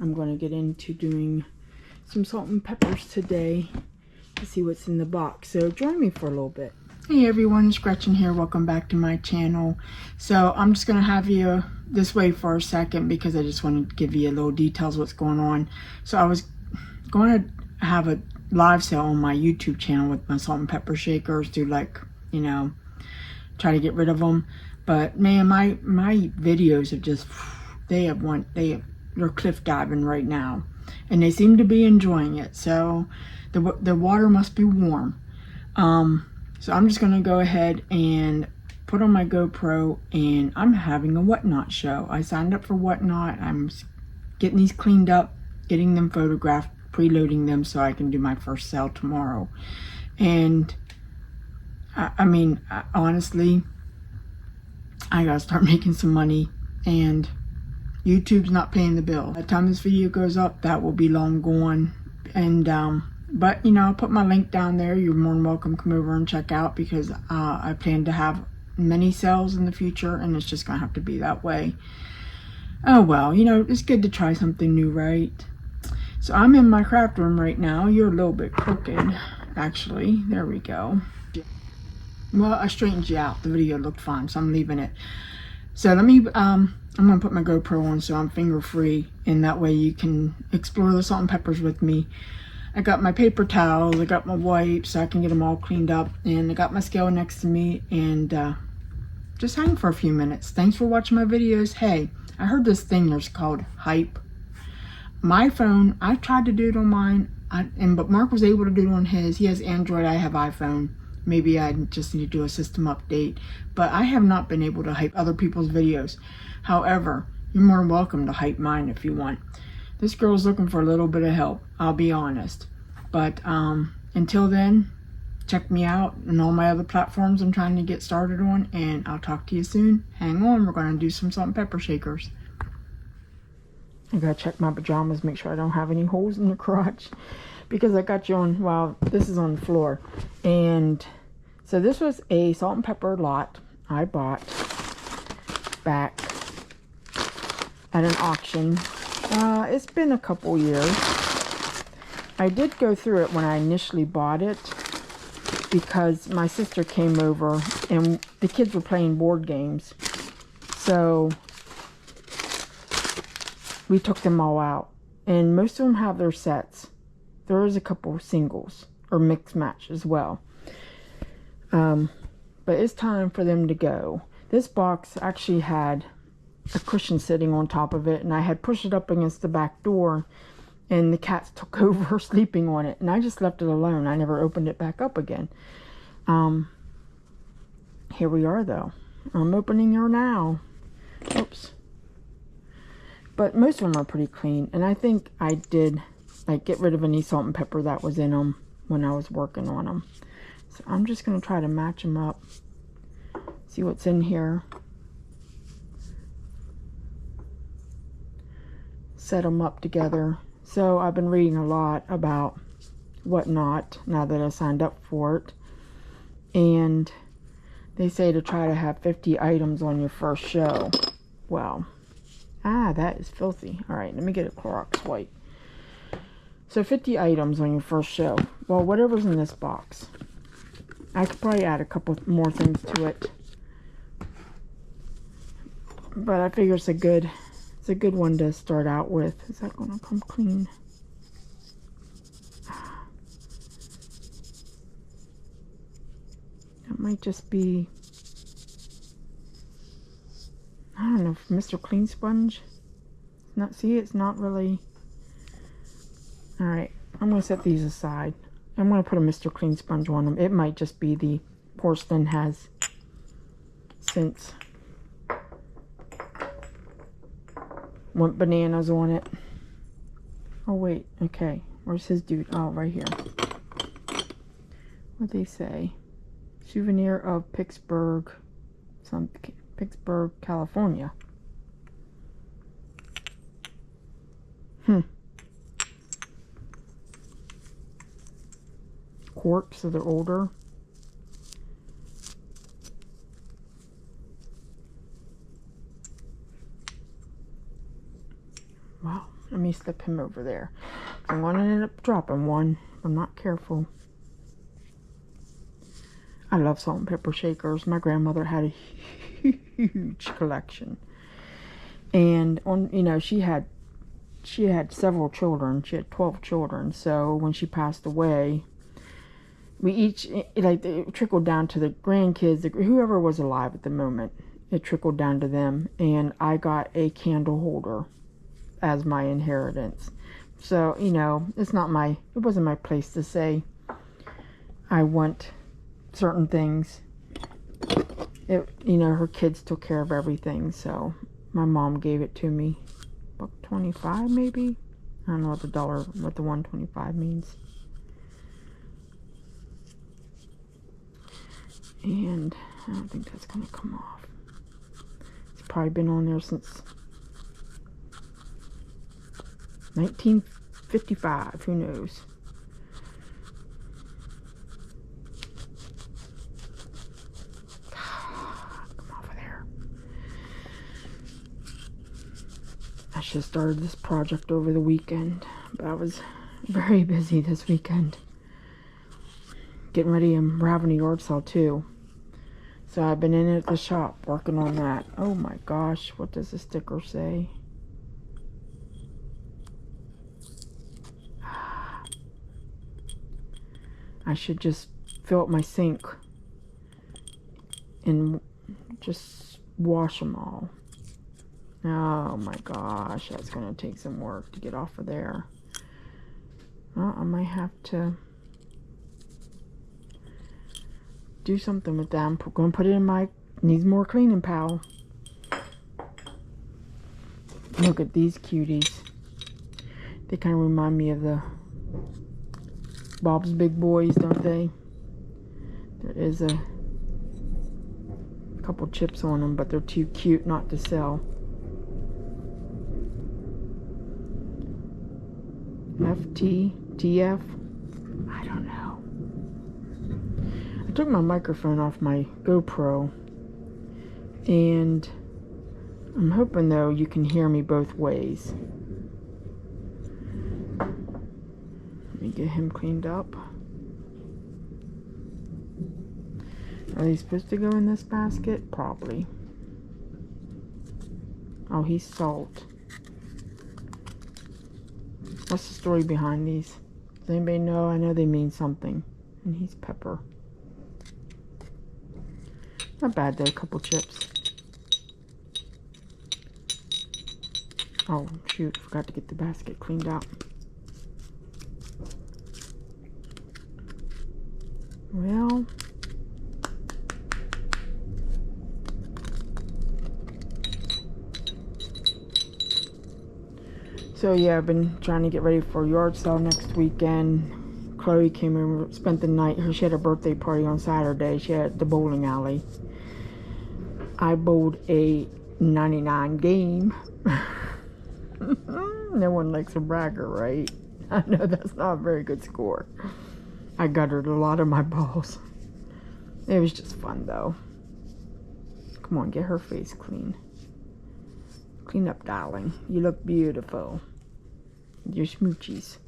I'm going to get into doing some salt and peppers today to see what's in the box. So join me for a little bit. Hey everyone, it's Gretchen here. Welcome back to my channel. So I'm just going to have you this way for a second because I just wanted to give you a little details what's going on. So I was going to have a live sale on my YouTube channel with my salt and pepper shakers to, like, you know, try to get rid of them. But man, my videos have just, they're cliff diving right now, and they seem to be enjoying it. So the water must be warm. So I'm just going to go ahead and put on my GoPro, and I'm having a whatnot show. I signed up for whatnot. I'm getting these cleaned up, getting them photographed, preloading them so I can do my first sale tomorrow. And I mean, honestly, I gotta start making some money, and YouTube's not paying the bill. By the time this video goes up, that will be long gone. And but you know, I'll put my link down there. You're more than welcome to come over and check out, because I plan to have many sales in the future, and it's just gonna have to be that way. Oh well, you know, it's good to try something new, right? So I'm in my craft room right now. You're a little bit crooked, actually. There we go. Well, I straightened you out. The video looked fine, so I'm leaving it. So let me, I'm gonna put my GoPro on so I'm finger free, and that way you can explore the salt and peppers with me. I got my paper towels, I got my wipes so I can get them all cleaned up, and I got my scale next to me, and just hang for a few minutes. Thanks for watching my videos. Hey, I heard this thing there's called Hype. My phone, I tried to do it on mine, but Mark was able to do it on his. He has Android, I have iPhone. Maybe I just need to do a system update, but I have not been able to hype other people's videos. However, you're more than welcome to hype mine if you want. This girl's looking for a little bit of help, I'll be honest. But until then, check me out on all my other platforms I'm trying to get started on, and I'll talk to you soon. Hang on, we're going to do some salt and pepper shakers. I gotta check my pajamas, make sure I don't have any holes in the crotch, because I got you on, well, this is on the floor. And so this was a salt and pepper lot I bought back at an auction. It's been a couple years. I did go through it when I initially bought it, because my sister came over and the kids were playing board games. So we took them all out, and most of them have their sets. There is a couple singles or mixed match as well. But it's time for them to go. This box actually had a cushion sitting on top of it, and I had pushed it up against the back door, and the cats took over sleeping on it, and I just left it alone. I never opened it back up again. Here we are though. I'm opening her now. Oops. But most of them are pretty clean, and I think I did like get rid of any salt and pepper that was in them when I was working on them. So I'm just going to try to match them up, see what's in here, set them up together. So I've been reading a lot about whatnot now that I signed up for it, and they say to try to have 50 items on your first show. Well, that is filthy. All right, let me get a Clorox wipe. So 50 items on your first show. Well, whatever's in this box. I could probably add a couple more things to it, but I figure it's a good one to start out with. Is that gonna come clean? That might just be, I don't know, Mr. Clean Sponge. It's not really. All right, I'm gonna set these aside. I'm gonna put a Mr. Clean Sponge on them. It might just be the porcelain has since want bananas on it. Oh wait, okay. Where's his dude? Oh, right here. What'd they say? Souvenir of Pittsburgh, Pittsburgh, California. Corks, so they're older. Wow. Let me me slip him over there. I'm going to end up dropping one if I'm not careful. I love salt and pepper shakers. My grandmother had a huge collection. And you know, she had several children. She had 12 children. So when she passed away, we each, like, it trickled down to the grandkids, whoever was alive at the moment. It trickled down to them, and I got a candle holder as my inheritance. So, you know, it wasn't my place to say I want certain things. You know, her kids took care of everything, so my mom gave it to me. $1.25 maybe? I don't know what the $1.25 means. And I don't think that's gonna come off. It's probably been on there since 1955, who knows? Come off of there. I should have started this project over the weekend, but I was very busy this weekend. Getting ready, I'm having a yard sale too. So I've been in at the shop working on that. Oh my gosh, what does the sticker say? I should just fill up my sink and just wash them all. Oh my gosh, that's gonna take some work to get off of there. Well, I might have to do something with that. I'm going to put it in my, needs more cleaning pal. Look at these cuties. They kind of remind me of the Bob's Big Boys, don't they? There is a couple chips on them, but they're too cute not to sell. TF? I don't know. I took my microphone off my GoPro, and I'm hoping though you can hear me both ways. Let me get him cleaned up. Are they supposed to go in this basket? Probably. Oh, he's salt. What's the story behind these? Does anybody know? I know they mean something. And he's pepper. Not bad though, a couple chips. Oh shoot, forgot to get the basket cleaned out. Well, so yeah, I've been trying to get ready for a yard sale next weekend. Chloe came and spent the night. She had a birthday party on Saturday. She had the bowling alley. I bowled a 99 game. No one likes a bragger, right? I know that's not a very good score. I guttered a lot of my balls. It was just fun though. Come on, get her face clean. Clean up, darling. You look beautiful. Your smoochies.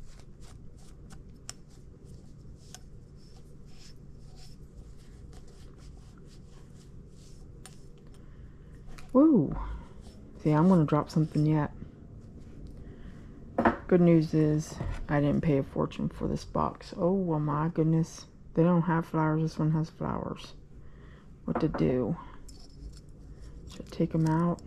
Woo. See, I'm going to drop something yet. Good news is I didn't pay a fortune for this box. Oh, well, my goodness. They don't have flowers. This one has flowers. What to do? Should I take them out?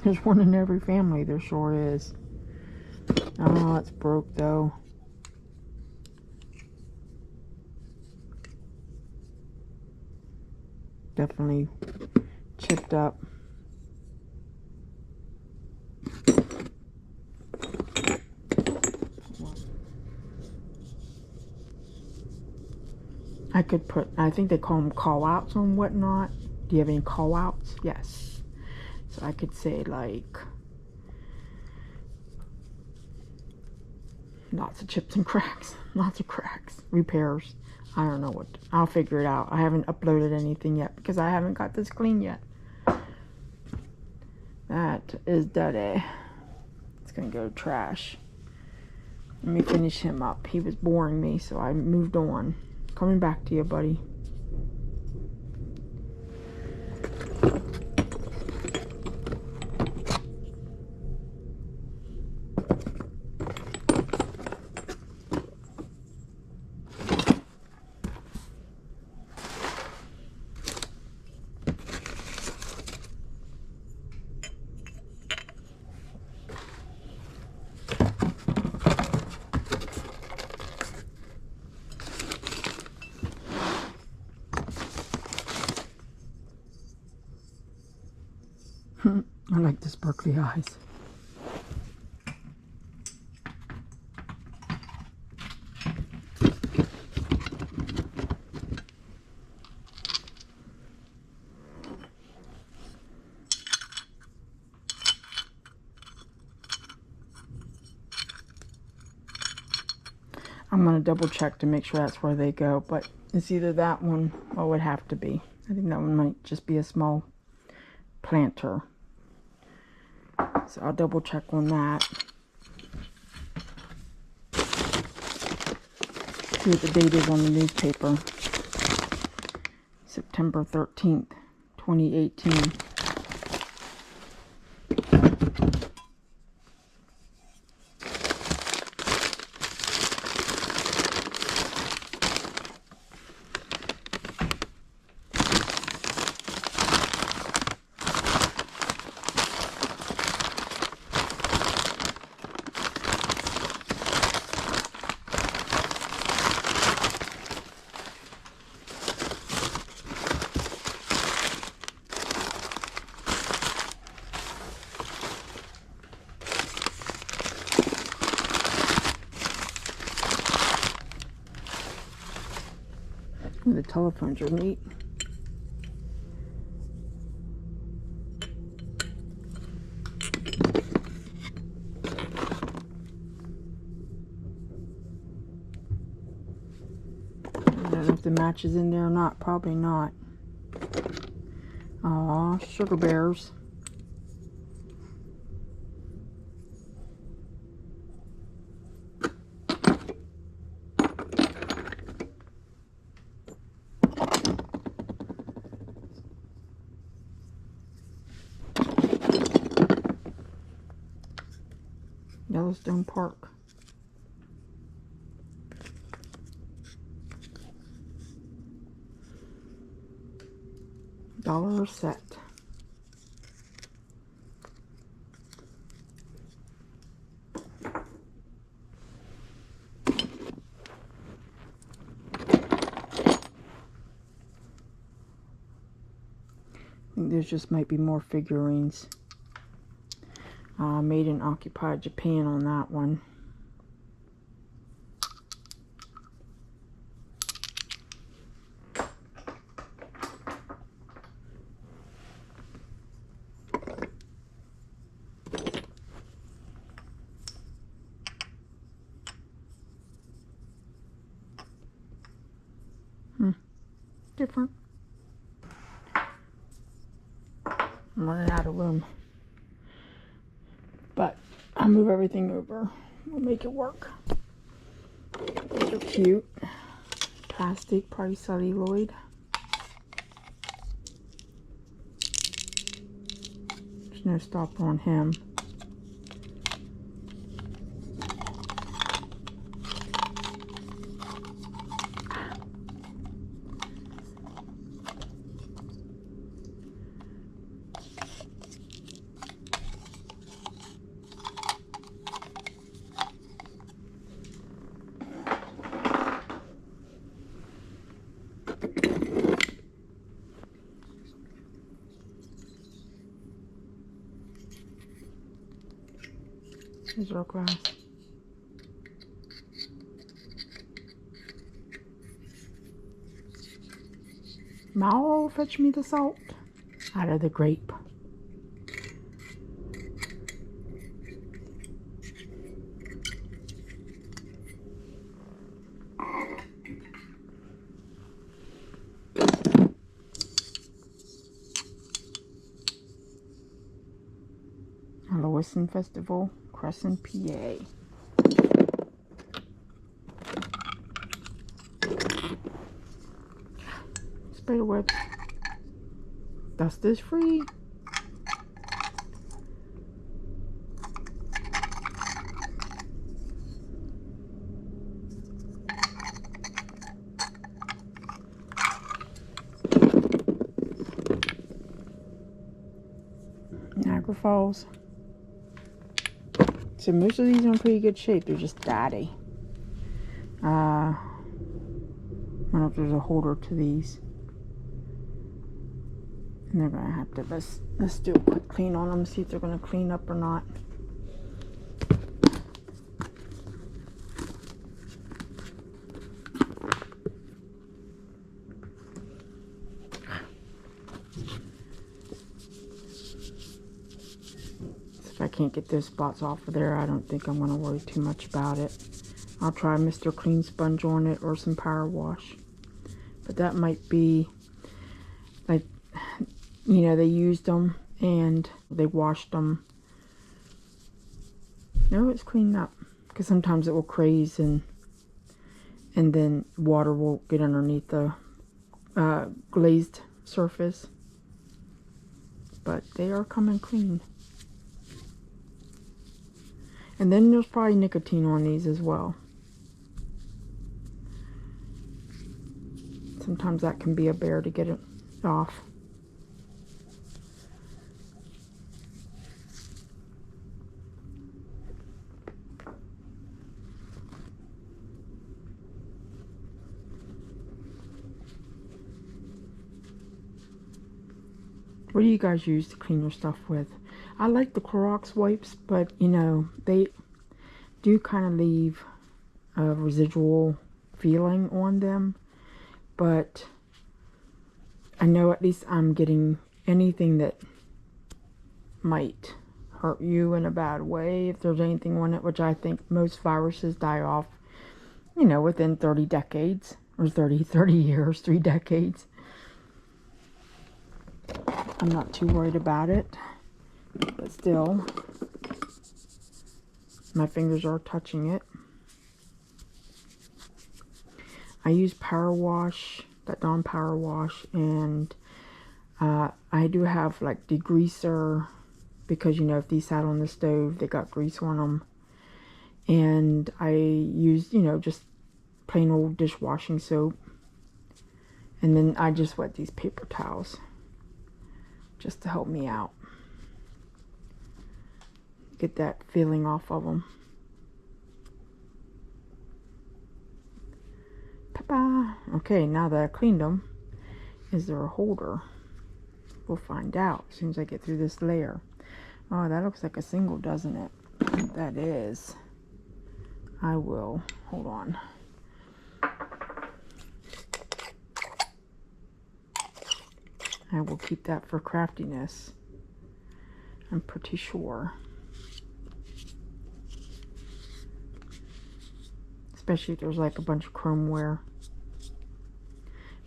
There's one in every family, there sure is. Oh, it's broke though. Definitely chipped up. I could put, I think they call them call outs and whatnot. Do you have any call outs? Yes. So I could say like, Lots of chips and cracks. Lots of cracks. Repairs. I don't know what. I'll figure it out. I haven't uploaded anything yet because I haven't got this clean yet. That is dirty. It's gonna go to trash. Let me finish him up. He was boring me, so I moved on. Coming back to you, buddy. I like the sparkly eyes. I'm going to double check to make sure that's where they go, but it's either that one or it would have to be. I think that one might just be a small planter. So I'll double check on that. See what the date is on the newspaper. September 13th, 2018. The telephones are neat. I don't know if the match is in there or not. Probably not. Aw, sugar bears. Yellowstone Park. $1 a set. I think there's just might be more figurines. Made in occupied Japan on that one. Different. I'm running out of room. But I'll move everything over. We'll make it work. These are cute. Plastic, probably celluloid. There's no stopper on him. Here's our glass. Mauro, fetch me the salt out of the grape. Western Festival, Crescent, PA. Spider webs. Dust is free. Niagara Falls. So most of these are in pretty good shape. They're just daddy. I don't know if there's a holder to these. And they're gonna have to let's do a quick clean on them. See if they're gonna clean up or not. If I can't get those spots off of there, I don't think I'm going to worry too much about it. I'll try Mr. Clean Sponge on it or some power wash. But that might be, like, you know, they used them and they washed them. No, it's cleaned up. Because sometimes it will craze and then water will get underneath the glazed surface. But they are coming clean. And then there's probably nicotine on these as well. Sometimes that can be a bear to get it off. What do you guys use to clean your stuff with? I like the Clorox wipes, but you know, they do kind of leave a residual feeling on them. But I know at least I'm getting anything that might hurt you in a bad way, if there's anything on it, which I think most viruses die off, you know, within 30 decades, or 30 years, 3 decades. I'm not too worried about it, but still, my fingers are touching it. I use power wash, that Dawn power wash, and I do have like degreaser, because you know, if these sat on the stove, they got grease on them. And I use, you know, just plain old dishwashing soap. And then I just wet these paper towels just to help me out. Get that feeling off of them. Papa. Okay, now that I cleaned them, is there a holder? We'll find out as soon as I get through this layer. Oh, that looks like a single, doesn't it? That is. I will. Hold on. I will keep that for craftiness. I'm pretty sure. Especially if there's like a bunch of chromeware.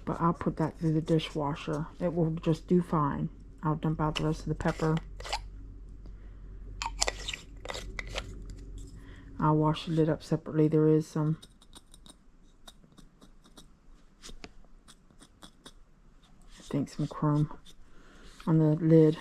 But I'll put that through the dishwasher. It will just do fine. I'll dump out the rest of the pepper. I'll wash the lid up separately. There is some. I think some chrome on the lid.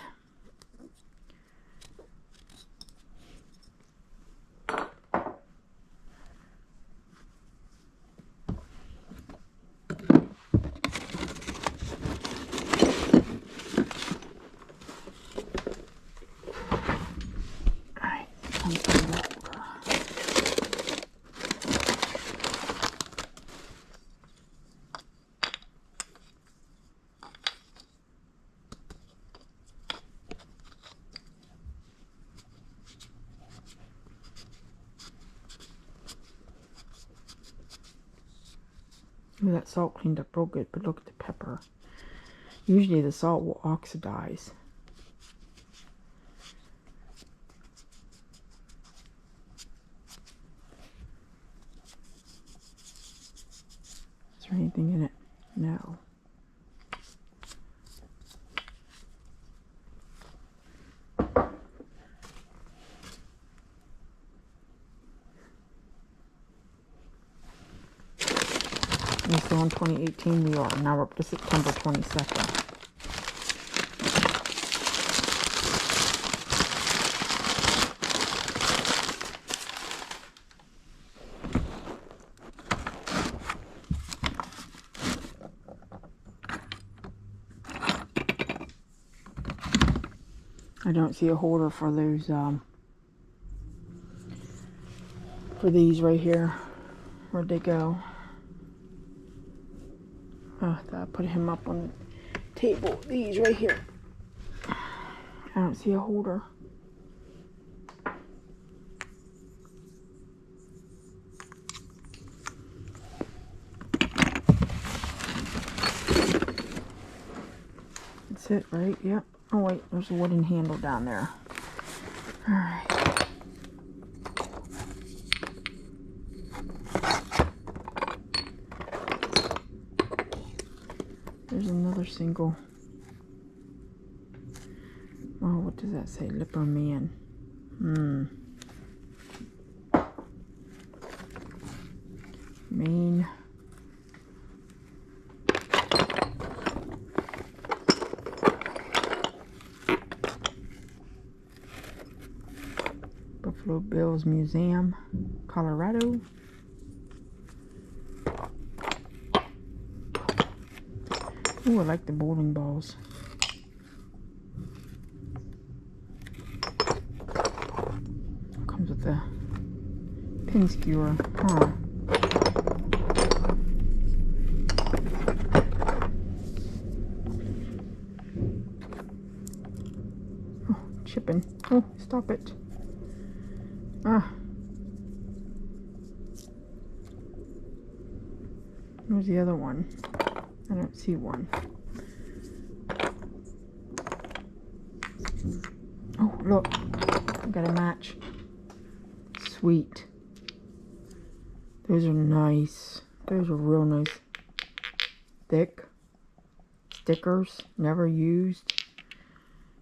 Ooh, that salt cleaned up real good, but look at the pepper. Usually the salt will oxidize. Is there anything in it? No. We're still in 2018. We are. Now we're up to September 22nd. I don't see a holder for those, for these right here. Where'd they go? Oh, I thought I put him up on the table. These right here. I don't see a holder. That's it, right? Yep. Oh wait, there's a wooden handle down there. Alright. There's another single. Oh, what does that say? Lipper Man. Maine. Buffalo Bills Museum, Colorado. Oh, I like the bowling balls. Comes with the pin skewer, huh? Oh, chipping. Oh, stop it. Ah. Where's the other one? I don't see one. Oh, look. I got a match. Sweet. Those are nice. Those are real nice. Thick. Stickers. Never used.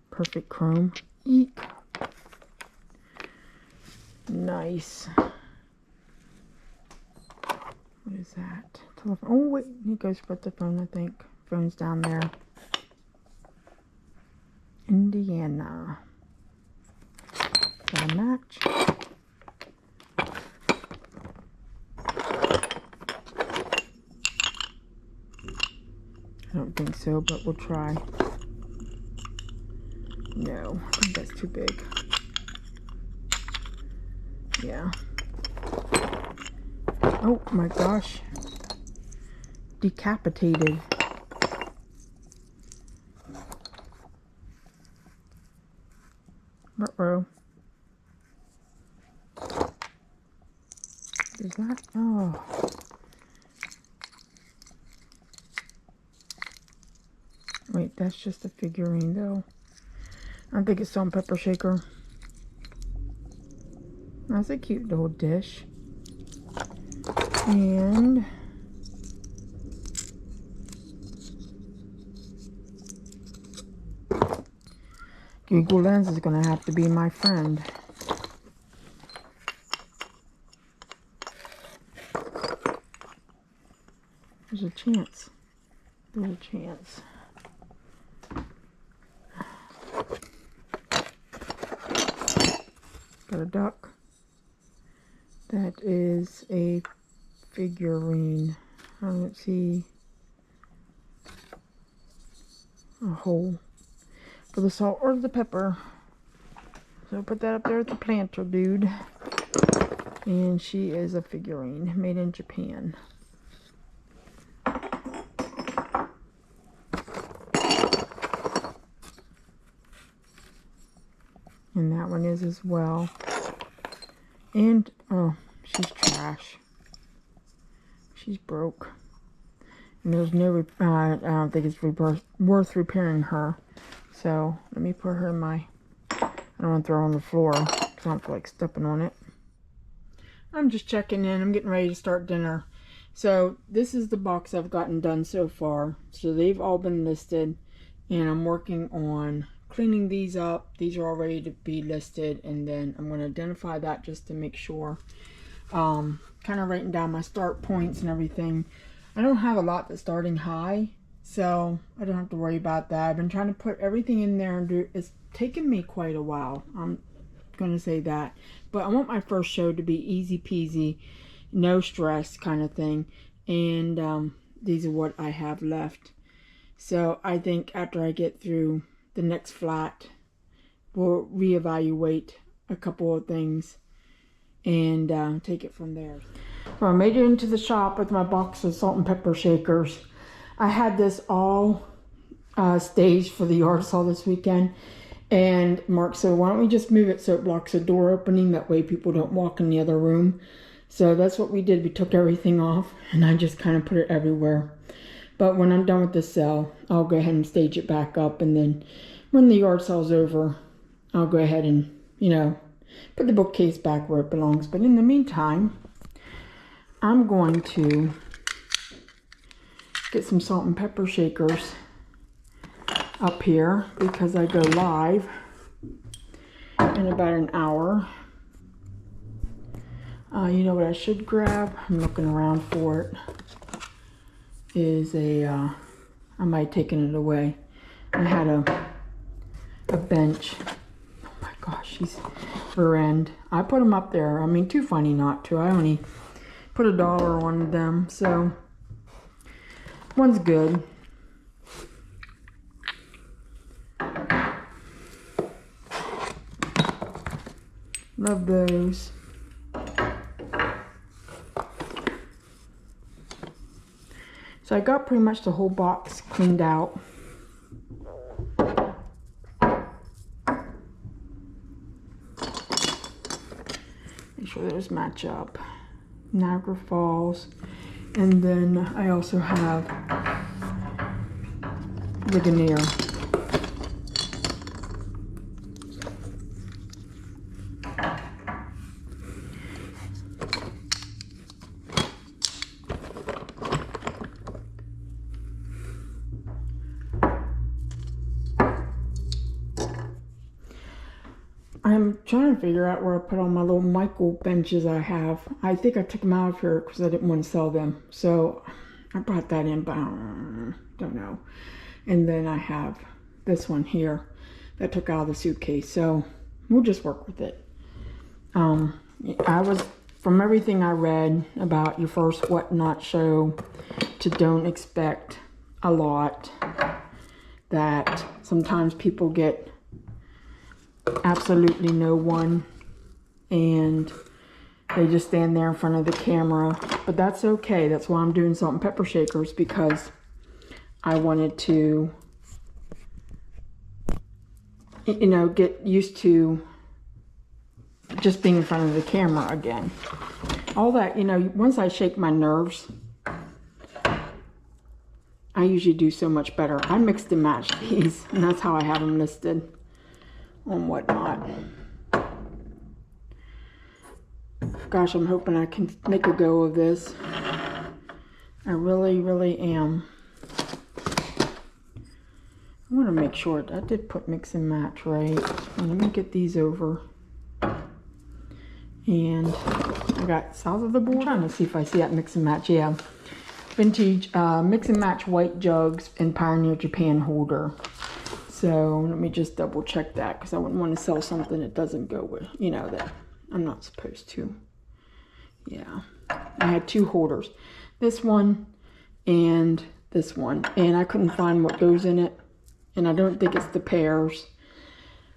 Perfect chrome. Eek. Nice. What is that? Telephone. Oh wait, he goes put the phone, I think. Phone's down there. Indiana. Got a match. I don't think so, but we'll try. No, I think that's too big. Yeah. Oh my gosh. Decapitated. Uh-oh. Is that? Oh. Wait, that's just a figurine though. I don't think it's salt and pepper shaker. That's a cute little dish. And Google Lens is going to have to be my friend. There's a chance. There's a chance. Got a duck. That is a figurine. I don't see a hole for the salt or the pepper. So put that up there at the planter, dude. And she is a figurine made in Japan. And that one is as well. And, oh, she's trash. She's broke. And there's no, I don't think it's worth repairing her. So, let me put her in my, I don't want to throw her on the floor, because I don't feel like stepping on it. I'm just checking in. I'm getting ready to start dinner. So, this is the box I've gotten done so far. So, they've all been listed. And I'm working on cleaning these up. These are all ready to be listed. And then I'm going to identify that just to make sure. Kind of writing down my start points and everything. I don't have a lot that's starting high, so I don't have to worry about that. I've been trying to put everything in there, and it's taken me quite a while. I'm going to say that. But I want my first show to be easy peasy, no stress kind of thing. And these are what I have left. So I think after I get through the next flat, we'll reevaluate a couple of things and take it from there. So I made it into the shop with my box of salt and pepper shakers. I had this all staged for the yard sale this weekend, and Mark said, why don't we just move it so it blocks the door opening, that way people don't walk in the other room. So that's what we did. We took everything off, and I just kind of put it everywhere. But when I'm done with the sale, I'll go ahead and stage it back up, and then when the yard sale's over, I'll go ahead and, you know, put the bookcase back where it belongs. But in the meantime, I'm going to get some salt and pepper shakers up here because I go live in about an hour. You know what I should grab? I'm looking around for it. Is I might have taken it away. I had a bench. Oh my gosh, she's her end. I put them up there. I mean, too funny not to. I only put $1 on them, so one's good. Love those. So I got pretty much the whole box cleaned out. Make sure those match up. Niagara Falls. And then I also have Ligonier. I'm trying to figure out where I put all my little Michael benches I have. I think I took them out of here because I didn't want to sell them. So I brought that in, but I don't know. And then I have this one here that I took out of the suitcase. So we'll just work with it. From everything I read about your first whatnot show to don't expect a lot, that sometimes people get absolutely no one and they just stand there in front of the camera, but that's okay. That's why I'm doing salt and pepper shakers, because I wanted to, you know, get used to just being in front of the camera again. All that, you know, once I shake my nerves, I usually do so much better. I mixed and matched these, and that's how I have them listed on whatnot. Gosh, I'm hoping I can make a go of this. I really am. I want to make sure I did put mix and match right. Let me get these over. And I got south of the border. I'm trying to see if I see that mix and match. Yeah, vintage mix and match white jugs and Pioneer Japan holder. So let me just double check that, because I wouldn't want to sell something that doesn't go with, you know, that I'm not supposed to. Yeah, I had two holders, this one and this one, and I couldn't find what goes in it, and I don't think it's the pairs,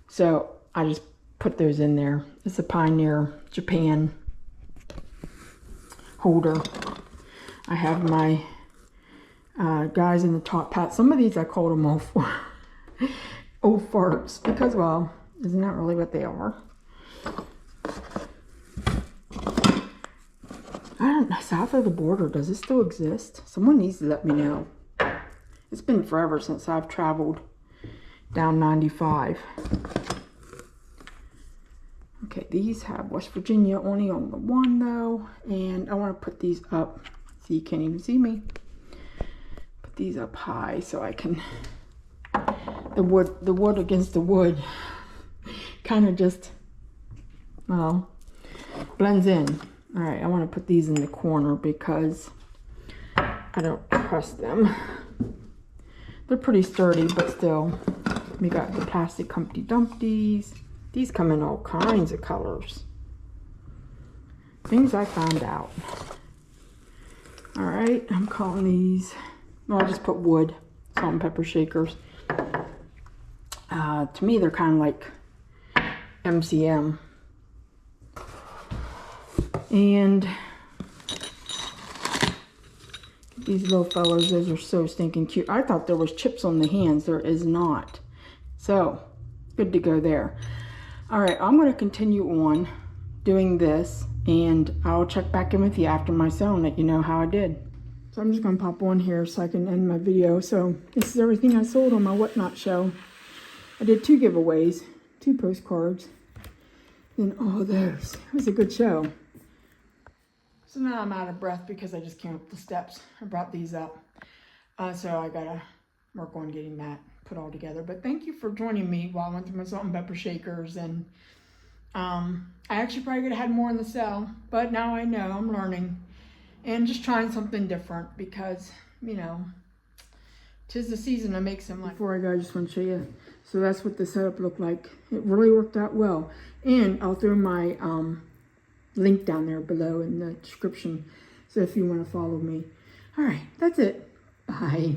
so I just put those in there. It's a Pioneer Japan holder. I have my guys in the top hat. Some of these I called them old farts, because, well, isn't that really what they are? I don't know, south of the border, does it still exist? Someone needs to let me know. It's been forever since I've traveled down 95. Okay, these have West Virginia only on the one though, and I want to put these up so you can't even see me. Put these up high so I can, the wood against the wood kind of just, well, blends in. All right, I want to put these in the corner because I don't trust them. They're pretty sturdy, but still. We got the plastic Humpty Dumpties. These come in all kinds of colors. Things I found out. All right, I'm calling these, well, I'll just put wood, salt and pepper shakers. To me, they're kind of like MCM. And these little fellas, those are so stinking cute. I thought there was chips on the hands. There is not. So, good to go there. All right, I'm going to continue on doing this, and I'll check back in with you after my sew and let you know how I did. So I'm just going to pop on here so I can end my video. So this is everything I sold on my Whatnot show. I did 2 giveaways, 2 postcards, and all those. It was a good show. So now I'm out of breath because I just came up the steps. I brought these up. So I got to work on getting that put all together. But thank you for joining me while I went through my salt and pepper shakers. And I actually probably could have had more in the cell, but now I know, I'm learning and just trying something different because, you know, 'tis the season to make some. Before I go, I just want to show you. So that's what the setup looked like. It really worked out well. And I'll throw my link down there below in the description. So if you want to follow me. All right, that's it. Bye.